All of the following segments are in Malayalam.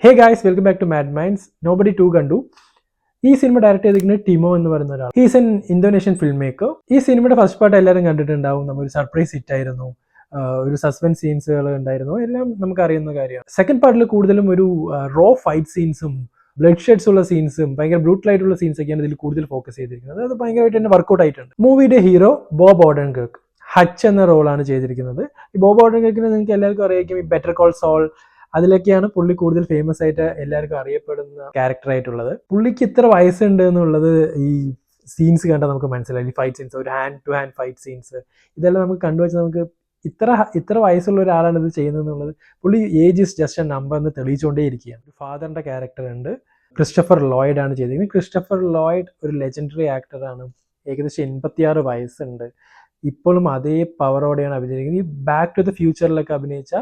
Hey guys, welcome back to Mad Minds. Nobody 2 കണ്ടു. ഈ സിനിമ ഡയറക്റ്റ് ചെയ്തിരിക്കുന്നത് ടിമോ എന്ന് പറയുന്ന ഒരാൾ. Is N Indonesian film maker. ഈ സിനിമയുടെ ഫസ്റ്റ് പാർട്ട് എല്ലാവരും കണ്ടിട്ടുണ്ടാവും. ഒരു സർപ്രൈസ് ഹിറ്റ് ആയിരുന്നു, ഒരു സസ്പെൻസ് സീൻസുകൾ ഉണ്ടായിരുന്നു, എല്ലാം നമുക്ക് അറിയുന്ന കാര്യമാണ്. സെക്കൻഡ് പാർട്ടിൽ കൂടുതലും ഒരു റോ ഫൈറ്റ് സീൻസും ബ്ലഡ് ഷെഡ്സ് ഉള്ള സീൻസും ഭയങ്കര ബ്രൂട്ടൽ ആയിട്ടുള്ള സീൻസ് ഒക്കെയാണ് ഇതിൽ കൂടുതൽ ഫോക്കസ് ചെയ്തിരിക്കുന്നത്. അത് ഭയങ്കരമായിട്ട് തന്നെ വർക്കൗട്ട് ആയിട്ടുണ്ട്. മൂവിയുടെ ഹീറോ ബോബ് ഓഡൻകർക്ക് ഹച്ച് എന്ന റോളാണ് ചെയ്തിരിക്കുന്നത്. ഈ ബോബ് ഓഡൻകർക്കിനെ നിങ്ങൾക്ക് എല്ലാവർക്കും അറിയാം, ഈ ബെറ്റർ കോൾ സോൾ അതിലൊക്കെയാണ് പുള്ളി കൂടുതൽ ഫേമസ് ആയിട്ട് എല്ലാവർക്കും അറിയപ്പെടുന്ന ക്യാരക്ടർ ആയിട്ടുള്ളത്. പുള്ളിക്ക് ഇത്ര വയസ്സുണ്ട് എന്നുള്ളത് ഈ സീൻസ് കണ്ടാൽ നമുക്ക് മനസ്സിലായി. ഈ ഫൈറ്റ് സീൻസ്, ഒരു hand to hand fight scenes, ഇതെല്ലാം നമുക്ക് കണ്ടുവച്ച് നമുക്ക് ഇത്ര വയസ്സുള്ള ഒരാളാണ് ഇത് ചെയ്യുന്നത് എന്നുള്ളത്, പുള്ളി age is just A number എന്ന് തെളിയിച്ചുകൊണ്ടേ ഇരിക്കുകയാണ്. ഫാദറിന്റെ ക്യാരക്ടർ ഉണ്ട്, ക്രിസ്റ്റഫർ ലോയിഡ് ആണ് ചെയ്തിരിക്കുന്നത്. ക്രിസ്റ്റഫർ ലോയിഡ് ഒരു ലെജൻഡറി ആക്ടറാണ്. ഏകദേശം 86 വയസ്സുണ്ട്. ഇപ്പോഴും അതേ പവറോടെയാണ് അഭിനയിക്കുന്നത്. ഈ ബാക്ക് ടു ദ ഫ്യൂച്ചറിലൊക്കെ അഭിനയിച്ച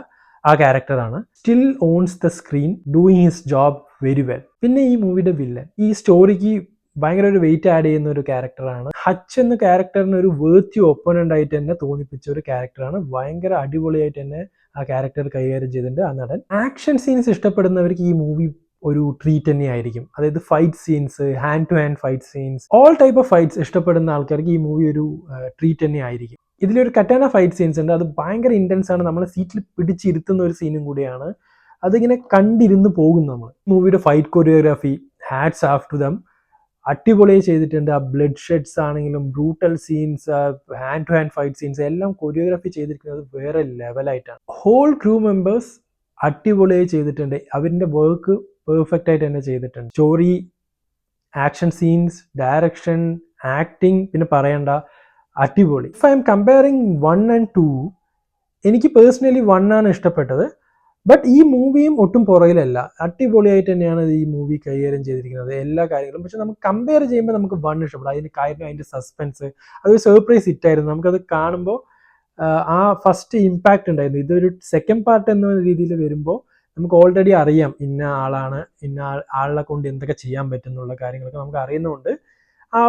ആ ക്യാരക്ടറാണ്. Still owns the screen, doing his job very well. പിന്നെ ഈ മൂവിയുടെ വില്ലൻ ഈ സ്റ്റോറിക്ക് ഭയങ്കര ഒരു വെയിറ്റ് ആഡ് ചെയ്യുന്ന ഒരു ക്യാരക്ടറാണ്. ഹച്ച് എന്ന ക്യാരക്ടറിന് ഒരു വേർത്തി ഒപ്പണന്റ് ആയിട്ട് തന്നെ തോന്നിപ്പിച്ച ഒരു ക്യാരക്ടറാണ്. ഭയങ്കര അടിപൊളിയായിട്ട് തന്നെ ആ ക്യാരക്ടർ കൈകാര്യം ചെയ്തിട്ടുണ്ട് ആ നടൻ. ആക്ഷൻ സീൻസ് ഇഷ്ടപ്പെടുന്നവർക്ക് ഈ മൂവി ഒരു ട്രീറ്റ് തന്നെ ആയിരിക്കും. അതായത് fight scenes, hand to hand fight scenes, all type of fights ഇഷ്ടപ്പെടുന്ന ആൾക്കാർക്ക് ഈ മൂവി ഒരു ട്രീറ്റ് തന്നെ ആയിരിക്കും. ഇതിലൊരു കറ്റാന ഫൈറ്റ് സീൻസ് ഉണ്ട്, അത് ഭയങ്കര ഇൻറ്റൻസ് ആണ്. നമ്മളെ സീറ്റിൽ പിടിച്ചിരുത്തുന്ന ഒരു സീനും കൂടിയാണ്. അതിങ്ങനെ കണ്ടിരുന്ന് പോകും നമ്മൾ. മൂവിയുടെ fight choreography, hats off to them, അടിപൊളിയായി ചെയ്തിട്ടുണ്ട്. ആ ബ്ലഡ് ഷെഡ്സ് ആണെങ്കിലും, brutal scenes, hand to hand fight scenes എല്ലാം കൊറിയോഗ്രാഫി ചെയ്തിരിക്കുന്നത് വേറെ ലെവലായിട്ടാണ്. ഹോൾ ക്രൂ മെമ്പേഴ്സ് അടിപൊളിയായി ചെയ്തിട്ടുണ്ട്. അവരുടെ വർക്ക് പെർഫെക്റ്റ് ആയിട്ട് തന്നെ ചെയ്തിട്ടുണ്ട്. Story, action scenes, direction, acting പിന്നെ പറയണ്ട, അടിപൊളി. If I M comparing 1 and 2, എനിക്ക് പേഴ്സണലി 1 ആണ് ഇഷ്ടപ്പെട്ടത്. ബട്ട് ഈ മൂവിയും ഒട്ടും പുറകിലല്ല, അടിപൊളിയായിട്ട് തന്നെയാണ് ഈ മൂവി കൈകാര്യം ചെയ്തിരിക്കുന്നത് എല്ലാ കാര്യങ്ങളും. പക്ഷെ നമുക്ക് കമ്പയർ ചെയ്യുമ്പോൾ നമുക്ക് 1 ഇഷ്ടപ്പെടും. അതിന് കാര്യം അതിൻ്റെ സസ്പെൻസ്, അതൊരു സർപ്രൈസ് ഹിറ്റായിരുന്നു. നമുക്കത് കാണുമ്പോൾ ആ ഫസ്റ്റ് ഇമ്പാക്റ്റ് ഉണ്ടായിരുന്നു. ഇതൊരു സെക്കൻഡ് പാർട്ട് എന്ന രീതിയിൽ വരുമ്പോൾ നമുക്ക് ഓൾറെഡി അറിയാം ഇന്ന ആളാണ്, ഇന്ന ആളെ കൊണ്ട് എന്തൊക്കെ ചെയ്യാൻ പറ്റും എന്നുള്ള കാര്യങ്ങളൊക്കെ നമുക്ക് അറിയുന്നതുകൊണ്ട് ആ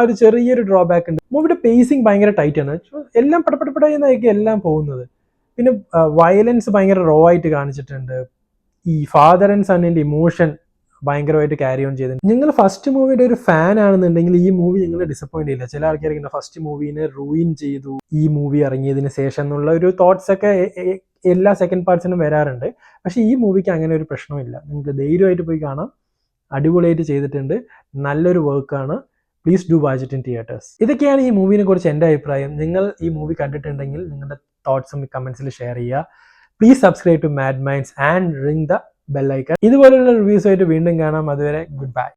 ഒരു ചെറിയൊരു ഡ്രോബാക്ക് ഉണ്ട്. മൂവിയുടെ പേസിങ് ഭയങ്കര ടൈറ്റ് ആണ്. എല്ലാം പടപടപടയെന്നായിരിക്കും എല്ലാം പോകുന്നത്. പിന്നെ വയലൻസ് ഭയങ്കര റോ ആയിട്ട് കാണിച്ചിട്ടുണ്ട്. ഈ ഫാദർ ആൻഡ് സണ്ണിന്റെ ഇമോഷൻ ഭയങ്കരമായിട്ട് ക്യാരി ഓൺ ചെയ്തിട്ടുണ്ട്. നിങ്ങൾ ഫസ്റ്റ് മൂവിയുടെ ഒരു ഫാൻ ആണെന്നുണ്ടെങ്കിൽ ഈ മൂവി നിങ്ങൾ ഡിസപ്പോയിന്റ് ചെയ്യില്ല. ചില ആൾക്കാർക്ക് ഫസ്റ്റ് മൂവിനെ റൂയിൻ ചെയ്തു ഈ മൂവി ഇറങ്ങിയതിന് ശേഷം എന്നുള്ള ഒരു തോട്ട്സ് ഒക്കെ എല്ലാ സെക്കൻഡ് പാർട്സിനും വരാറുണ്ട്. പക്ഷെ ഈ മൂവിക്ക് അങ്ങനെ ഒരു പ്രശ്നമില്ല. നിങ്ങൾക്ക് ധൈര്യമായിട്ട് പോയി കാണാം. അടിപൊളിയായിട്ട് ചെയ്തിട്ടുണ്ട്. നല്ലൊരു വർക്കാണ്. Please do watch it in theatres. ഇതൊക്കെയാണ് ഈ മൂവിനെ കുറിച്ച് എൻ്റെ അഭിപ്രായം. നിങ്ങൾ ഈ മൂവി കണ്ടിട്ടുണ്ടെങ്കിൽ നിങ്ങളുടെ തോട്ട്സും കമൻസിൽ ഷെയർ ചെയ്യുക. Please subscribe to Mad Minds and ring the bell icon. ഇതുപോലുള്ള റിവ്യൂസുമായിട്ട് വീണ്ടും കാണാം. അതുവരെ ഗുഡ് ബൈ.